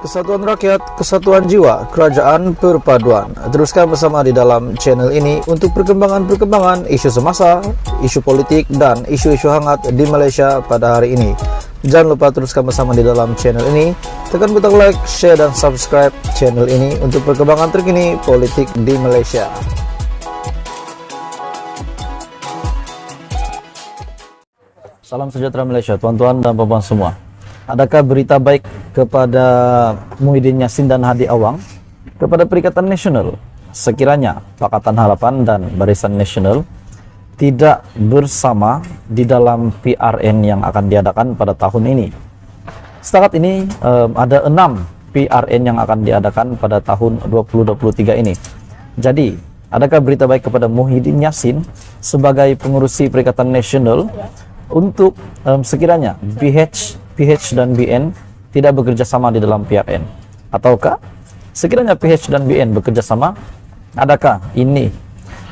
Kesatuan rakyat, kesatuan jiwa, kerajaan perpaduan. Teruskan bersama di dalam channel ini untuk perkembangan-perkembangan isu semasa, isu politik, dan isu-isu hangat di Malaysia pada hari ini. Jangan lupa teruskan bersama di dalam channel ini. Tekan butang like, share, dan subscribe channel ini untuk perkembangan terkini politik di Malaysia. Salam sejahtera Malaysia, tuan-tuan dan puan-puan semua. Adakah berita baik kepada Muhyiddin Yassin dan Hadi Awang, kepada Perikatan Nasional sekiranya Pakatan Harapan dan Barisan Nasional tidak bersama di dalam PRN yang akan diadakan pada tahun ini? Setakat ini ada 6 PRN yang akan diadakan pada tahun 2023 ini. Jadi, adakah berita baik kepada Muhyiddin Yassin sebagai pengurusi Perikatan Nasional untuk sekiranya PH dan BN tidak bekerja sama di dalam PRN? Ataukah sekiranya PH dan BN bekerja sama, adakah ini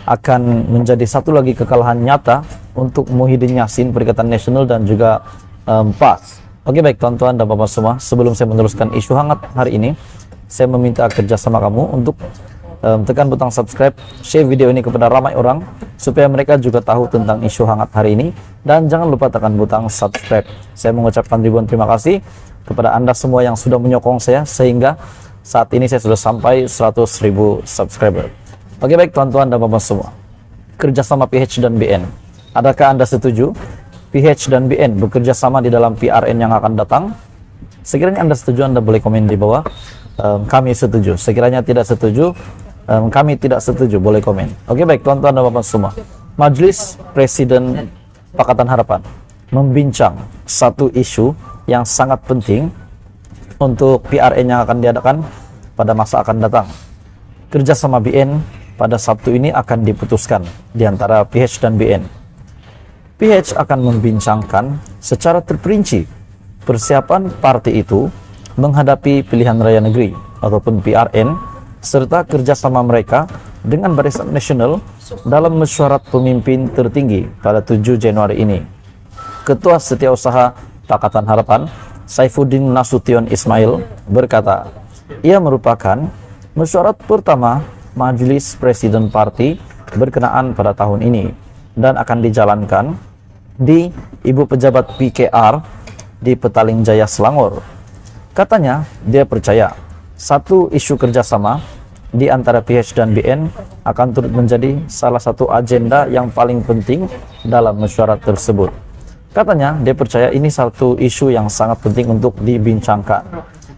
akan menjadi satu lagi kekalahan nyata untuk Muhyiddin Yassin, Perikatan Nasional, dan juga PAS? Oke, baik tuan-tuan dan bapak semua, sebelum saya meneruskan isu hangat hari ini, saya meminta kerjasama kamu untuk tekan butang subscribe, share video ini kepada ramai orang supaya mereka juga tahu tentang isu hangat hari ini, dan jangan lupa tekan butang subscribe. Saya mengucapkan ribuan terima kasih kepada Anda semua yang sudah menyokong saya sehingga saat ini saya sudah sampai 100.000 subscriber. Oke, baik tuan-tuan dan bapak semua, kerjasama PH dan BN, adakah Anda setuju PH dan BN bekerja sama di dalam PRN yang akan datang? Sekiranya Anda setuju, Anda boleh komen di bawah. Kami setuju. Sekiranya tidak setuju, kami tidak setuju, boleh komen. Oke, baik tuan-tuan dan bapak semua, Majelis Presiden Pakatan Harapan membincang satu isu yang sangat penting untuk PRN yang akan diadakan pada masa akan datang. Kerjasama BN pada Sabtu ini akan diputuskan di antara PH dan BN. PH akan membincangkan secara terperinci persiapan parti itu menghadapi pilihan raya negeri ataupun PRN, serta kerjasama mereka dengan Barisan Nasional dalam mesyuarat pemimpin tertinggi pada 7 Januari ini. Ketua Setiausaha Pakatan Harapan, Saifuddin Nasution Ismail, berkata, ia merupakan mesyuarat pertama Majelis Presiden Parti berkenaan pada tahun ini dan akan dijalankan di Ibu Pejabat PKR di Petaling Jaya, Selangor. Katanya, dia percaya satu isu kerjasama di antara PH dan BN akan turut menjadi salah satu agenda yang paling penting dalam mesyuarat tersebut. Katanya, dia percaya ini satu isu yang sangat penting untuk dibincangkan.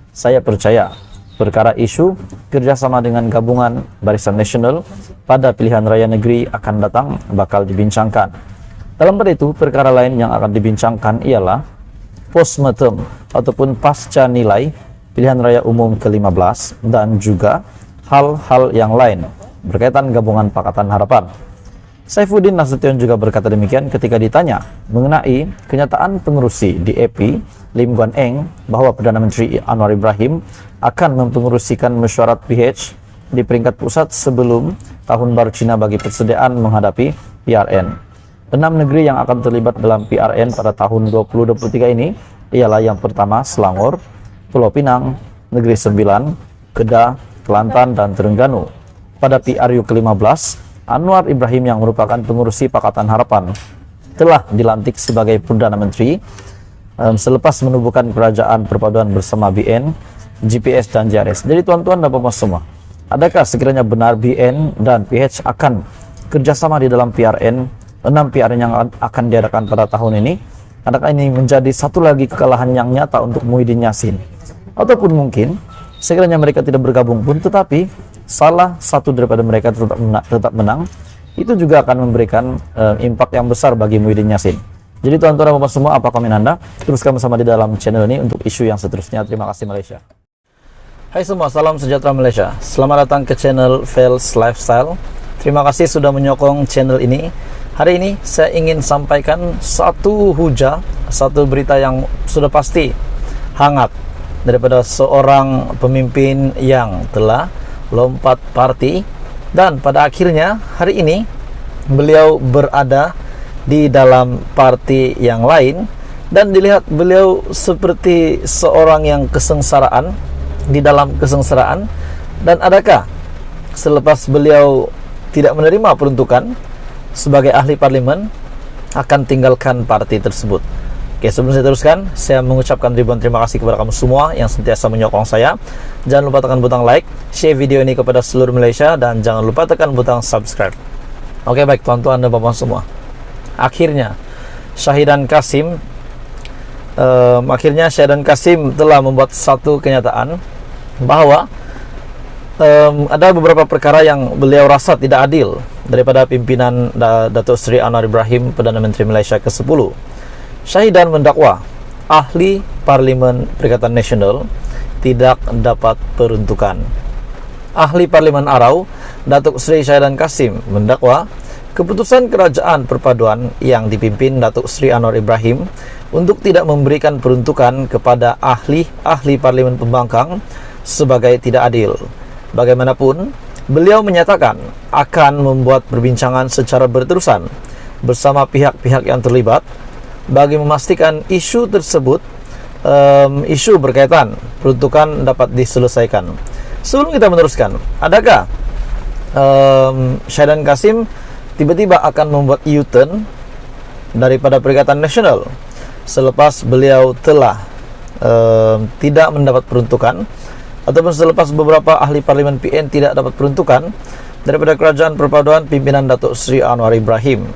Saya percaya perkara isu kerjasama dengan gabungan Barisan Nasional pada pilihan raya negeri akan datang bakal dibincangkan. Dalam pada itu, perkara lain yang akan dibincangkan ialah postmortem ataupun pasca nilai pilihan raya umum ke-15 dan juga hal-hal yang lain berkaitan gabungan Pakatan Harapan. Saifuddin Nasution juga berkata demikian ketika ditanya mengenai kenyataan pengurusi di EP Lim Guan Eng bahwa Perdana Menteri Anwar Ibrahim akan mempengurusikan mesyuarat PH di peringkat pusat sebelum Tahun Baru Cina bagi persediaan menghadapi PRN. 6 negeri yang akan terlibat dalam PRN pada tahun 2023 ini ialah yang pertama Selangor, Pulau Pinang, Negeri Sembilan, Kedah, Kelantan, dan Terengganu. Pada PRU ke-15, Anwar Ibrahim yang merupakan pengurusi Pakatan Harapan telah dilantik sebagai Perdana Menteri selepas menubuhkan kerajaan perpaduan bersama BN, GPS, dan JRS. Jadi tuan-tuan dan bapak semua, adakah sekiranya benar BN dan PH akan kerjasama di dalam PRN, 6 PRN yang akan diadakan pada tahun ini? Adakah ini menjadi satu lagi kekalahan yang nyata untuk Muhyiddin Yassin? Ataupun mungkin sekiranya mereka tidak bergabung pun, tetapi salah satu daripada mereka tetap menang, itu juga akan memberikan impak yang besar bagi Muhyiddin Yassin. Jadi tuan-tuan dan bapak semua, apa komen Anda? Teruskan bersama di dalam channel ini untuk isu yang seterusnya. Terima kasih Malaysia. Hai semua, salam sejahtera Malaysia. Selamat datang ke channel Fels Lifestyle. Terima kasih sudah menyokong channel ini. Hari ini saya ingin sampaikan satu berita yang sudah pasti hangat daripada seorang pemimpin yang telah lompat parti, dan pada akhirnya hari ini beliau berada di dalam parti yang lain dan dilihat beliau seperti seorang yang kesengsaraan di dalam kesengsaraan? Dan adakah selepas beliau tidak menerima peruntukan sebagai ahli parlimen akan tinggalkan parti tersebut? Oke, sebelum saya teruskan, saya mengucapkan ribuan terima kasih kepada kamu semua yang sentiasa menyokong saya. Jangan lupa tekan butang like, share video ini kepada seluruh Malaysia, dan jangan lupa tekan butang subscribe. Oke, baik tuan-tuan dan puan semua. Akhirnya Syahidan Kasim telah membuat satu kenyataan bahwa ada beberapa perkara yang beliau rasa tidak adil daripada pimpinan Datuk Seri Anwar Ibrahim, Perdana Menteri Malaysia ke-10. Syahidan mendakwa ahli Parlimen Perikatan Nasional tidak dapat peruntukan. Ahli Parlimen Arau, Datuk Seri Syahidan Kasim, mendakwa keputusan Kerajaan Perpaduan yang dipimpin Datuk Seri Anwar Ibrahim untuk tidak memberikan peruntukan kepada ahli Parlimen Pembangkang sebagai tidak adil. Bagaimanapun, beliau menyatakan akan membuat perbincangan secara berterusan bersama pihak-pihak yang terlibat bagi memastikan isu tersebut, isu berkaitan peruntukan dapat diselesaikan. Sebelum kita meneruskan, adakah Syahidan Kasim tiba-tiba akan membuat U-turn daripada Perikatan Nasional selepas beliau telah tidak mendapat peruntukan, ataupun selepas beberapa ahli parlimen PN tidak dapat peruntukan daripada Kerajaan Perpaduan pimpinan Datuk Seri Anwar Ibrahim?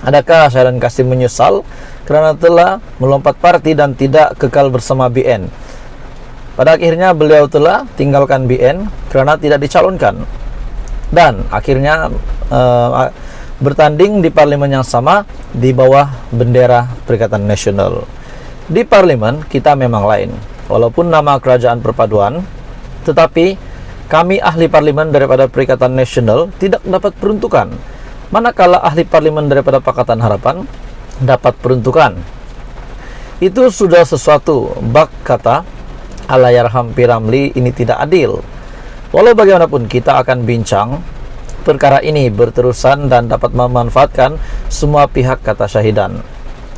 Adakah Syahidan Kasim menyesal kerana telah melompat parti dan tidak kekal bersama BN? Pada akhirnya beliau telah tinggalkan BN kerana tidak dicalonkan, dan akhirnya bertanding di parlimen yang sama di bawah bendera Perikatan Nasional. Di parlimen kita memang lain, walaupun nama Kerajaan Perpaduan, tetapi kami ahli parlimen daripada Perikatan Nasional tidak dapat peruntukan, manakala ahli parlimen daripada Pakatan Harapan dapat peruntukan. Itu sudah sesuatu, bak kata Allahyarham P. Ramlee, ini tidak adil. Walau bagaimanapun kita akan bincang perkara ini berterusan dan dapat memanfaatkan semua pihak, kata Syahidan.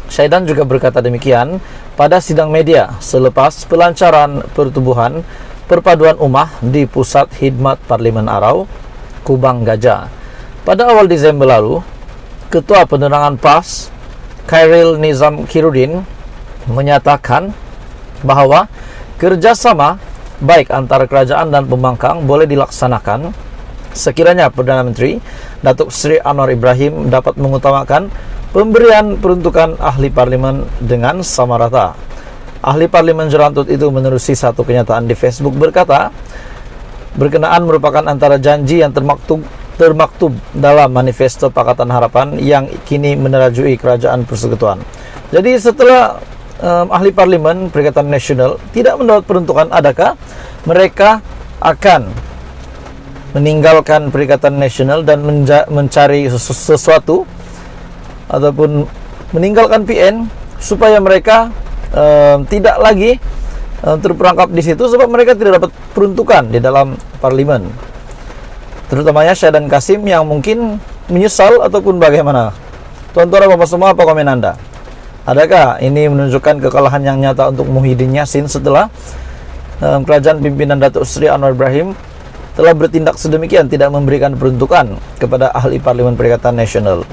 Syahidan juga berkata demikian pada sidang media selepas pelancaran pertubuhan Perpaduan Ummah di Pusat Khidmat Parlimen Arau, Kubang Gajah. Pada awal Disember lalu, Ketua Penerangan PAS, Khairil Nizam Khairuddin, menyatakan bahawa kerjasama baik antara kerajaan dan pembangkang boleh dilaksanakan sekiranya Perdana Menteri Datuk Seri Anwar Ibrahim dapat mengutamakan pemberian peruntukan ahli parlimen dengan sama rata. Ahli parlimen Jerantut itu menerusi satu kenyataan di Facebook berkata, berkenaan merupakan antara janji yang termaktub dalam manifesto Pakatan Harapan yang kini menerajui Kerajaan Persekutuan. Jadi setelah ahli parlimen Perikatan Nasional tidak mendapat peruntukan, adakah mereka akan meninggalkan Perikatan Nasional dan mencari sesuatu ataupun meninggalkan PN supaya mereka tidak lagi terperangkap di situ, sebab mereka tidak dapat peruntukan di dalam parlimen? Terutamanya Syahidan Kasim yang mungkin menyesal ataupun bagaimana? Tuan-tuan dan puan semua, apa komen Anda? Adakah ini menunjukkan kekalahan yang nyata untuk Muhyiddin Yassin setelah kerajaan pimpinan Datuk Seri Anwar Ibrahim telah bertindak sedemikian tidak memberikan peruntukan kepada ahli Parlimen Perikatan Nasional?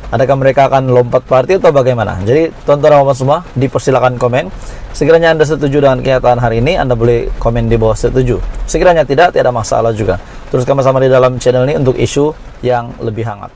Adakah mereka akan lompat parti atau bagaimana? Jadi tuan-tuan dan puan semua, dipersilakan komen. Sekiranya Anda setuju dengan kenyataan hari ini, Anda boleh komen di bawah setuju. Sekiranya tidak ada masalah juga. Teruskan bersama di dalam channel ini untuk isu yang lebih hangat.